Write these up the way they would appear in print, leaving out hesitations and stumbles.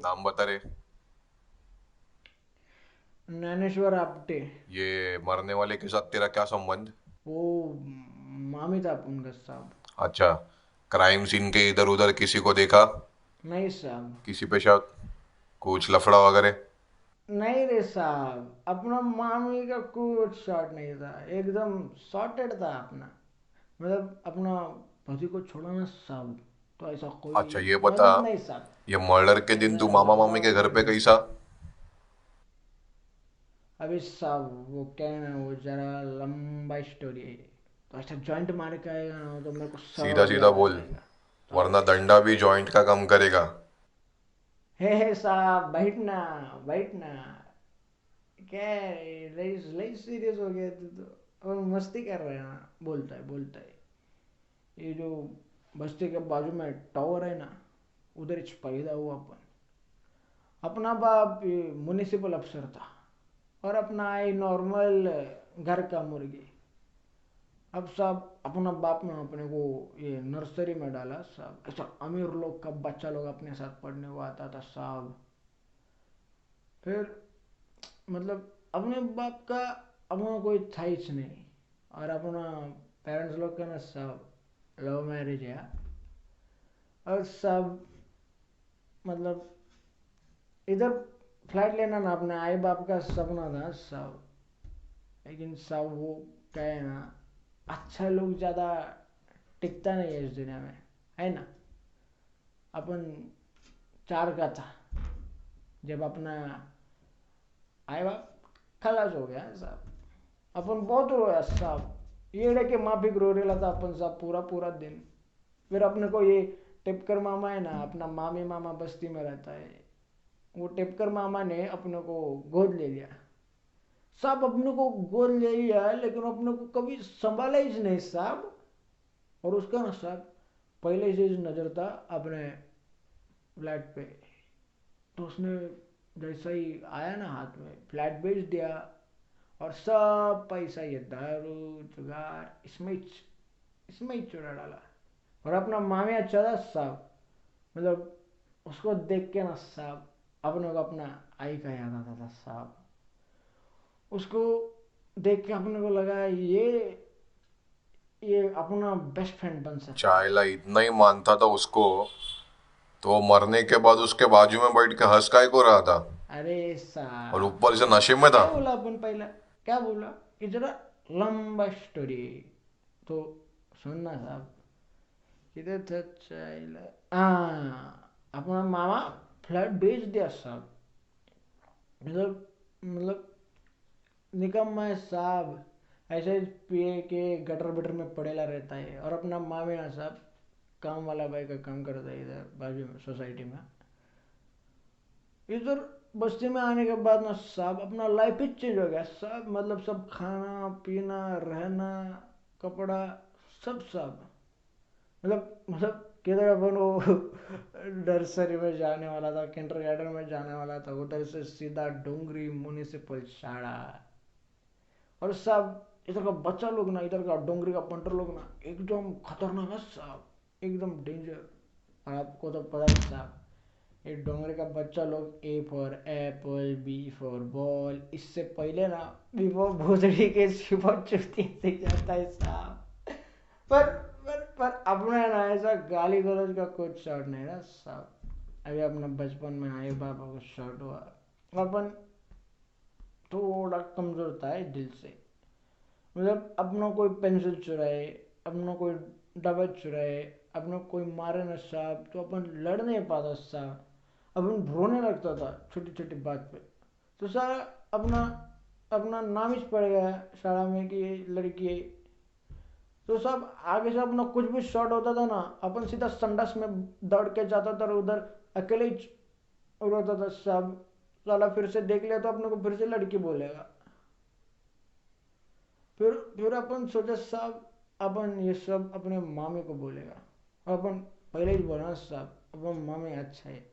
नाम बता रे। ज्ञानेश्वर आपटे। ये मरने वाले के साथ तेरा क्या संबंध? वो मामी था उनका साहब। अच्छा। क्राइम सीन के इधर उधर किसी को देखा? नहीं साहब। किसी पे शक? कुछ लफड़ा वगैरह? नहीं रे साहब, अपना मामी का कुछ शॉर्ट नहीं था, एकदम सॉर्टेड था अपना। मतलब अपना पति को छोड़ा ना साहब, तो ऐसा कोई अच्छा ये बता, मतलब नहीं साहब। ये मर्डर के दिन तू ऐसा मामा मामी के घर लॉ पे नहीं कैसा? साहब। अभी साहब वो क्या है ना, वो जरा लंबा स्टोरी है। तो ऐसा जॉइंट मार के आएगा ना तो मेरे को सीधा सर सीधा याद आ बोल, जाएगा। तो वरना डंडा भी जॉइंट का काम करेगा। हे साहब बैठना, बैठना। क्या है, लई सीरियस हो गया तू तो। और मस्ती कर रहा है ना, बोलता है बोलता है। ये जो बस्ती के बाजू में टावर है ना, उधर पैदा हुआ अपन। अपना बाप म्युनिसिपल अफसर था, और अपना आई नॉर्मल घर का मुर्गी। अब साहब अपना बाप ने अपने को ये नर्सरी में डाला साहब। ऐसा अमीर लोग का बच्चा लोग अपने साथ पढ़ने को आता था साहब। फिर मतलब अपने बाप का अपना कोई था ही नहीं। और अपना पेरेंट्स लोग का ना सब लव मैरिज है। और सब मतलब इधर फ्लैट लेना ना अपने आई बाप का सपना था सब। लेकिन सब वो क्या है ना, अच्छा लोग ज़्यादा टिकता नहीं है इस दुनिया में, है ना। अपन चार का था जब अपना आई बाप खलास हो गया साहब। अपन बहुत रोया साहब, ये के माफिक रो रेला था अपन साहब पूरा पूरा दिन। फिर अपने को ये टिपकर मामा है ना, अपना मामी मामा बस्ती में रहता है। वो टिपकर मामा ने अपने को गोद ले लिया। साहब अपने को गोद ले लिया, लेकिन अपने को कभी संभाला ही नहीं साहब। और उसका ना साहब पहले से नजर था अपने फ्लैट पे। तो उसने जैसा ही आया ना हाथ में फ्लैट बेच दिया। और सब पैसा ये दारू जुगार इसमें ही चुरा डाला। और अपना मामी अच्छा था साहब। मतलब उसको देख के ना साहब अपने को अपना आई का याद आता था साहब। उसको देख के अपने को लगा ये अपना बेस्ट फ्रेंड बन सकता है। चाइला इतना ही मानता था उसको, तो मरने के बाद उसके बाजू में बैठ के हंस काय को रहा था? अरे और साहब, ऊपर से नशे में था। क्या बोला अपन पहला, क्या बोला कि जरा लंबा स्टोरी। तो सुनना साहब, किधर था चाइला। अपना मामा फ्लैट बेच दिया साहब। मतलब निकम्मा है साहब। ऐसे पिए के गटर बटर में पड़ेला रहता है। और अपना मामी ना साहब काम वाला भाई का काम करता है इधर बाजू में सोसाइटी में। इधर बस्ती में आने के बाद ना साहब अपना लाइफ ही चेंज हो गया साहब। मतलब सब खाना पीना रहना कपड़ा सब साहब। मतलब किधर अपन वो नर्सरी में जाने वाला था, किंडरगार्टन में जाने वाला था, उधर से सीधा डोंगरी म्युनिसिपल शाळा। और सब इधर का बच्चा लोग ना, इधर का डोंगरी का पंटर लोग ना एकदम खतरनाक है साहब, एकदम डेंजर। और आपको तो पता ही साहब, ये डोंगरी का बच्चा लोग A for apple B for ball, इससे पहले ना विवो भोसड़ी के शिवा चुती सीख जाता है साहब। पर पर अपना ना ऐसा गाली गलौज का कुछ शॉट नहीं ना साहब। अभी अपना बचपन में आए बाबा को शॉट हुआ, अपन थोड़ा कमजोर था दिल से। मतलब अपना कोई पेंसिल चुराए, अपना कोई डब्बा चुराए, अपना कोई मारे ना साहब तो अपन लड़ नहीं पाता साहब। अपन रोने लगता था छोटी छोटी बात पे। तो सारा अपना अपना नाम ही पड़ गया शाला में कि ये लड़की है। तो सब आगे से अपना कुछ भी शॉट होता था ना, अपन सीधा संडास में दौड़ के जाता था, उधर अकेले ही रोता था सब। साला फिर से देख लिया तो अपने को फिर से लड़की बोलेगा। फिर अपन सोचे साहब अपन ये सब अपने मामी को बोलेगा। और अपन पहले ही बोला साहब अपन मामी अच्छा है।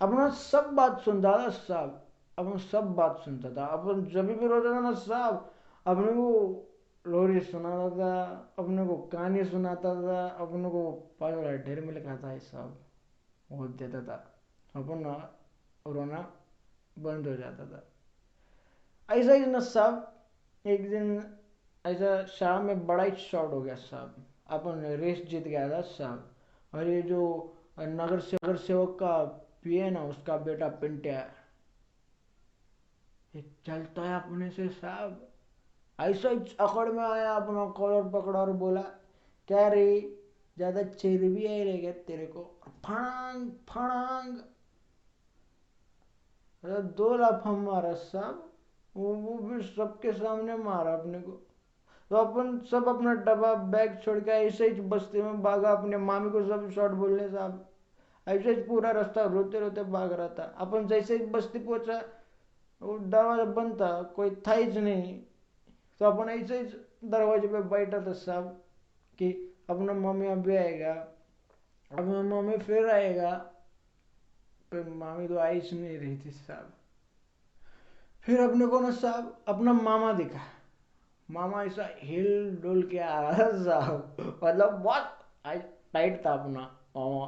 अपना सब बात सुनता था साहब। अपन सब बात सुनता था। अपन जब भी रोता था ना साहब, अपने को लोरी सुनाता था, अपने को कहानी सुनाता था, अपने को पाँच वाला ढेर में लिखा था साहब, वो देता था। अपन रोना बंद हो जाता था। ऐसा ही ना साहब, एक दिन ऐसा शाम में बड़ा ही शॉट हो गया साहब। अपन रेस जीत गया था साहब, और ये जो नगर सेवक का पिए ना, उसका बेटा पिंट्या, ये चलता है अपने से साहब। ऐसा ही अकड़ में आया, अपना कॉलर पकड़ा और बोला, क्या रे, ज्यादा चर्बी आई रह गया तेरे को। फड़ांग फड़ांग, अरे दो लाफा मारा साहब। वो भी सबके सामने मारा अपने को। तो अपन सब अपना डब्बा बैग छोड़ के ऐसे ही बस्ती में भागा, अपने मामी को सब शॉर्ट बोलने साहब। ऐसे ही पूरा रास्ता रोते रोते भाग रहा था। अपन जैसे ही बस्ती पहुंचा, वो दरवाजा बंद था, कोई था ही नहीं। तो अपन ऐसे ही दरवाजे पे बैठा था साहब कि अपना मम्मी अभी आएगा, अपना मम्मी फिर आएगा। पर मामी तो आई ही नहीं रही थी साहब। फिर अपने को ना साहब अपना मामा दिखा। मामा ऐसा हिल डुल के आ रहा था साहब, मतलब बहुत टाइट था अपना मामा।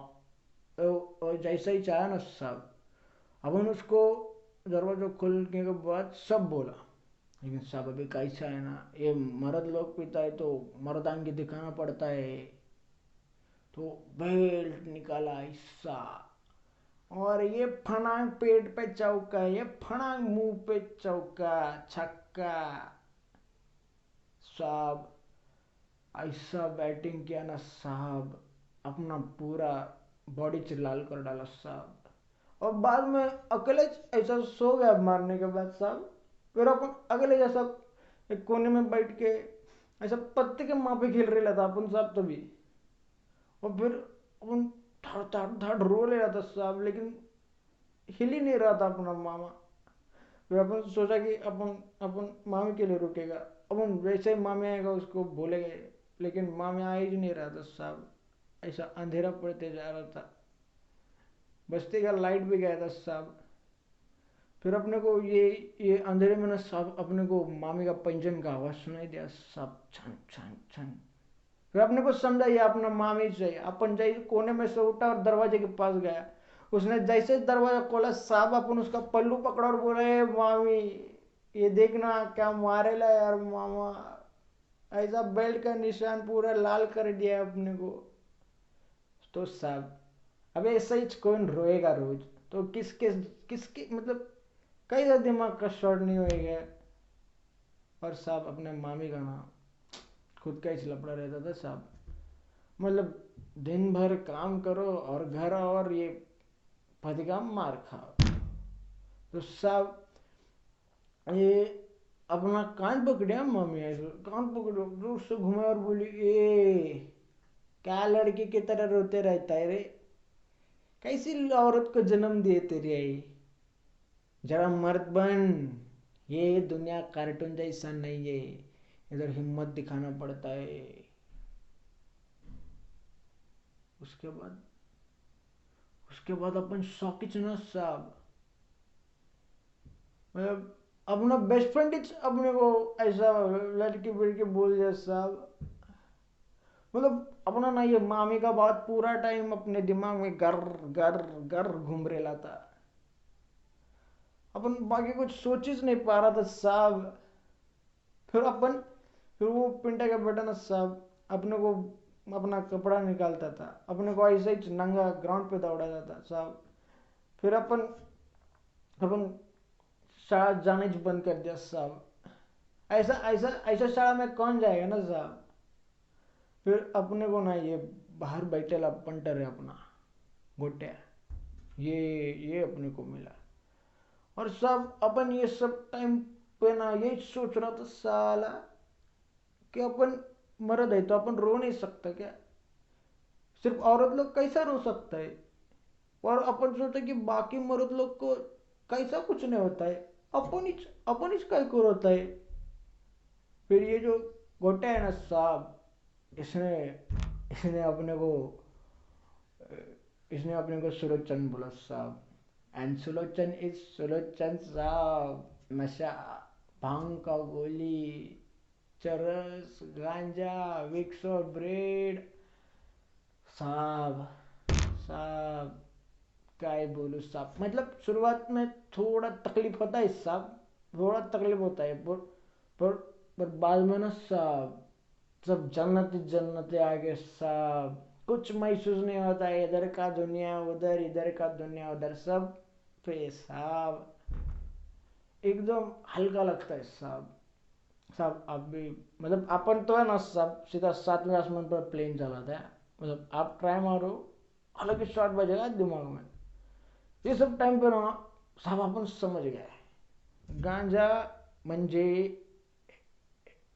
तो जैसा ही चाहा ना साहब, अपन उसको दरवाजा खोलने के बाद सब बोला, लेकिन साहब अभी कैसा है ना, ये मर्द लोग पीता है तो मर्दांगी दिखाना पड़ता है। तो बेल्ट निकाला ऐसा, और ये फनांग पेट पे चौका, ये फनांग मुंह पे चौका, छक्का साहब। ऐसा बैटिंग किया ना साहब, अपना पूरा बॉडी चिल्लाल कर डाला साहब। और बाद में अकेले ऐसा सो गया मारने के बाद साहब। फिर अपन अकेले जैसा एक कोने में बैठ के ऐसा पत्ते के माँ पे खेल रहे था अपन साहब तभी। और फिर अपन धड़ धड़ धड़ रो ले रहा था साहब, लेकिन हिल ही नहीं रहा था अपना मामा। फिर अपन सोचा कि अपन अपन मामी के लिए रुकेगा, अपन वैसे ही मामी आएगा उसको बोलेंगे। लेकिन मामी आ ही नहीं रहा था साहब। ऐसा अंधेरा पड़ते जा रहा था, बस्ती का लाइट भी गया था साहब। फिर अपने को ये अंधेरे में ना साहब, अपने को मामी का पंजन का आवाज सुनाई दिया साहब, छन छन छन। फिर अपने को समझा ये अपना मामी से। अपन जैसे कोने में से उठा और दरवाजे के पास गया। उसने जैसे दरवाजा खोला साहब, अपन उसका पल्लू पकड़ा और बोले, मामी ये देखना क्या मारेला यार मामा। ऐसा बेल्ट का निशान पूरा लाल कर दिया अपने को। तो साहब अब ऐसा ही कौन रोएगा रोज। तो किसके किसके मतलब कैसा दिमाग का शॉर्ट नहीं होएगा। और साहब अपने मामी का ना खुद का ही लपड़ा रहता था साहब। मतलब दिन भर काम करो और घर आओ और ये फटका मार खाओ। तो साहब ये अपना कान पकड़े, मम्मी ऐसे कान पकड़ो दूर से घुमा और बोली, ए क्या लड़की की तरह रोते रहता है रे, कैसी औरत को जन्म दिए तेरी आई, जरा मर्द बन। ये दुनिया कार्टून जैसा नहीं है, इधर हिम्मत दिखाना पड़ता है। उसके बाद उसके बाद अपन शौकिच ना साहब, मतलब अपना बेस्ट फ्रेंड अपने को ऐसा लड़की बिड़की बोल दिया साहब। मतलब अपना ना ये मामी का बात पूरा टाइम अपने दिमाग में गर गर गर घूम रहा था। अपन बाकी कुछ सोच ही नहीं पा रहा था साहब। फिर अपन फिर वो पिंटा का बेटा ना साहब अपने को अपना कपड़ा निकालता था, अपने को ऐसे ही नंगा ग्राउंड पे दौड़ाता था साहब। फिर अपन अपन शाळा जाने बंद कर दिया साहब। ऐसा ऐसा ऐसा शाळा में कौन जाएगा ना साहब। फिर अपने को ना ये बाहर बैठेला पंटर है अपना गोट्या, ये अपने को मिला। और सब अपन ये सब टाइम पे ना ये सोच रहा था साला कि अपन मर्द है तो अपन रो नहीं सकता क्या, सिर्फ औरत लोग कैसा रो सकता है। और अपन सोचते कि बाकी मर्द लोग को कैसा कुछ नहीं होता है, अपन ही काय को होता है। फिर ये जो गोटा है ना साहब, इसने इसने अपने को इसने अपने को सुलोचन बोला साहब। एंड सुलोचन इज सुलोचन साहब। नशा, भांग का गोली, चरस, गांजा, विक्स और ब्रेड साहब। साहब क्या ही बोलूँ साहब, मतलब शुरुआत में थोड़ा तकलीफ होता है साहब, थोड़ा तकलीफ होता है, पर पर बाद में ना साहब सब जन्नत ही जन्नत है आगे साहब, कुछ महसूस नहीं होता है, इधर का दुनिया उधर, इधर का दुनिया उधर, सब पे साहब एकदम हल्का लगता है साहब। साहब आप भी, मतलब अपन तो है ना साहब सीधा 7वें आसमान पर प्लेन चलाता है, मतलब आप ट्राई मारो, अलग ही शॉट बजेगा दिमाग में। ये सब टाइम पे ना साहब अपन समझ गए, गांजा म्हणजे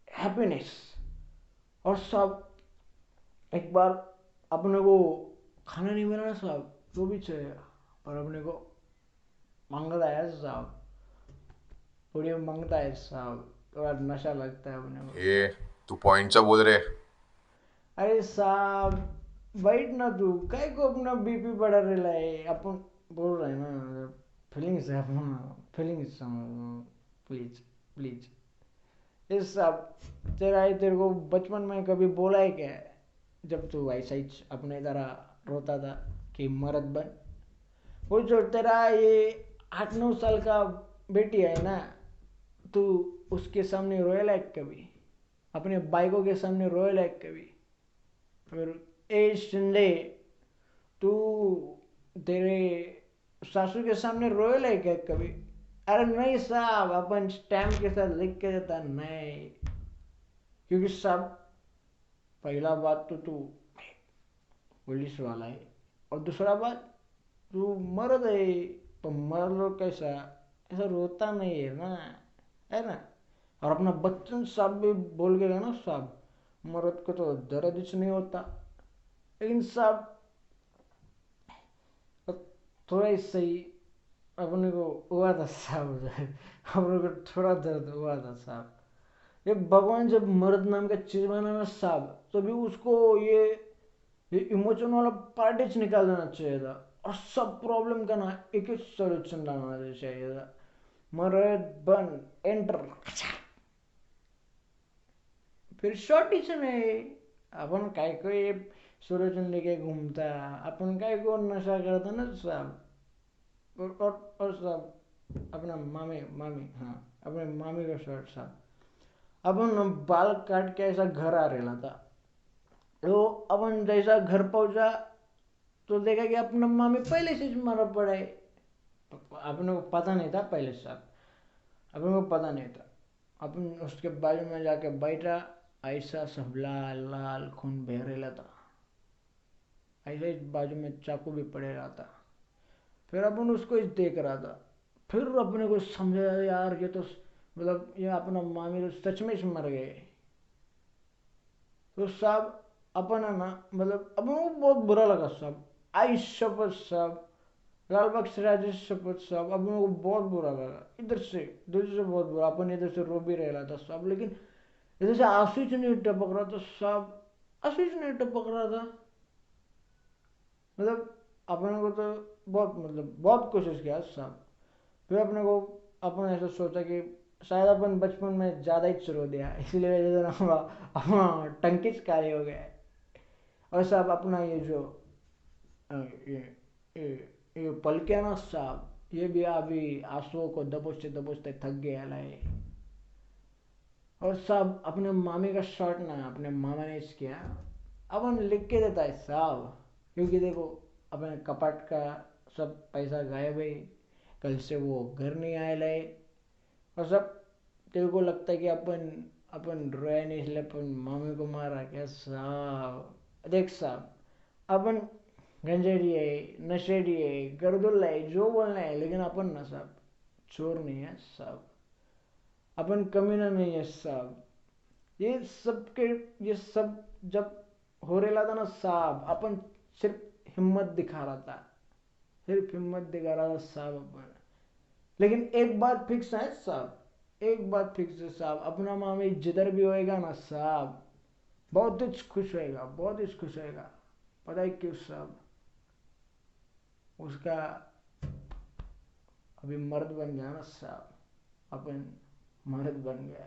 हैप्पीनेस। और साहब एक बार अपने को खाना नहीं मिला ना साहब, जो भी चाहिए, और अपने को मांगता है साहब, थोड़ी मांगता है साहब, थोड़ा नशा लगता है अपने को ये साहब। तू पॉइंटचा बोल रे. अरे साहब बैठ ना तू, काय को अपना बीपी बढ़ा रहा है, अपन बोल रहे हैं ना, फीलिंग्स है अपना, फीलिंग्स प्लीज प्लीज। इस साहब तेरा ही, तेरे को बचपन में कभी बोला है क्या, जब तू ऐसा ही अपने तरह रोता था कि मर्द बन, वो जो तेरा ये 8-9 साल का बेटी है ना, तू उसके सामने रोएला है कभी, अपने बाइकों के सामने रोएला है कभी, फिर ए शिंदे तू तेरे सासू के सामने रोएला है क्या कभी? अरे नहीं साहब, अपन स्टैम्प के साथ लिख के देता नहीं, क्योंकि साहब पहला बात तो तू पुलिस वाला है, और दूसरा बात तू मर्द है, तो मर्द लोग कैसा ऐसा रोता नहीं है ना, है ना। और अपना बच्चन साहब भी बोल के गया ना साहब, मर्द को तो दर्द ही नहीं होता, लेकिन साहब थोड़ा ही सही अपने को हुआ था साहब उधर, अपने को थोड़ा दर्द हुआ था साहब। ये भगवान जब मर्द नाम का चीज बना ना साहब, तो भी उसको ये इमोशन वाला पार्ट ही निकाल देना चाहिए था, और सब प्रॉब्लम का ना एक ही सोल्यूशन डालना चाहिए था, मर्द बन एंटर, फिर शॉर्टी से नहीं। अपन काय को ये सोल्यूशन लेके घूमता, अपन काय को नशा करता ना साहब, और साहब अपना मामी मामी, हाँ अपने मामी का शर्ट साहब, अपन बाल काट के ऐसा घर आ रहा था, तो अपन जैसा घर पहुंचा तो देखा कि अपना मामी पहले से मारा पड़ा है, अपने को पता नहीं था पहले साहब, अपने को पता नहीं था, अपन उसके बाजू में जाके बैठा, ऐसा सब लाल लाल खून बह रहा था, ऐसे ही बाजू में चाकू भी पड़े रहा था, फिर अपन उसको देख रहा था, फिर अपने को समझा यार ये तो मतलब ये अपना मामी तो सच में मर गए। तो साहब अपन है ना, मतलब अपन को बहुत बुरा लगा साहब, आई शपथ साहब, लाल बाग से राजेश शपथ साहब, अपन को बहुत बुरा लगा, इधर से दिल से बहुत बुरा, अपन इधर से रो भी रहा था साहब, लेकिन इधर से आंसू ही नहीं टपक रहा था साहब, आंसू ही नहीं टपक रहा था, मतलब अपने को तो बहुत, मतलब बहुत कोशिश किया साहब, फिर अपने को अपन ऐसा सोचा कि शायद अपन बचपन में ज़्यादा ही चुरो दिया, इसीलिए वजह से ना अपना टंकिच कार्य हो गया है। और साहब अपना ये जो ये ये ये पल क्या ना साहब, ये भी अभी आंसुओं को दबोचते दबोचते थक गया है। और साहब अपने मामी का शर्ट ना अपने मामा ने किया, अपन लिख के देता है साहब, क्योंकि देखो अपने कपाट का सब पैसा गायब है, कल से वो घर नहीं आए लाए, और सब तेरे को लगता है कि अपन अपन रोया नहीं इसलिए अपन मामी को मारा क्या साहब? देख साहब अपन गंजेड़ी है, नशेड़ी है, गर्दुल्ला है, जो बोलना है, लेकिन अपन ना साहब चोर नहीं है साहब, अपन कमीना नहीं है साहब। ये सब के ये सब जब हो रहा था ना साहब, अपन सिर्फ हिम्मत दिखा रहा था, सिर्फ हिम्मत दिखा रहा था साहब अपन। लेकिन एक बात फिक्स है साहब, एक बात फिक्स है साहब, अपना मामी जिधर भी होएगा ना साहब, बहुत ही खुश होएगा, बहुत ही खुश होएगा। पता है क्यों साहब? उसका अभी मर्द बन गया ना साहब, अपन मर्द बन गया।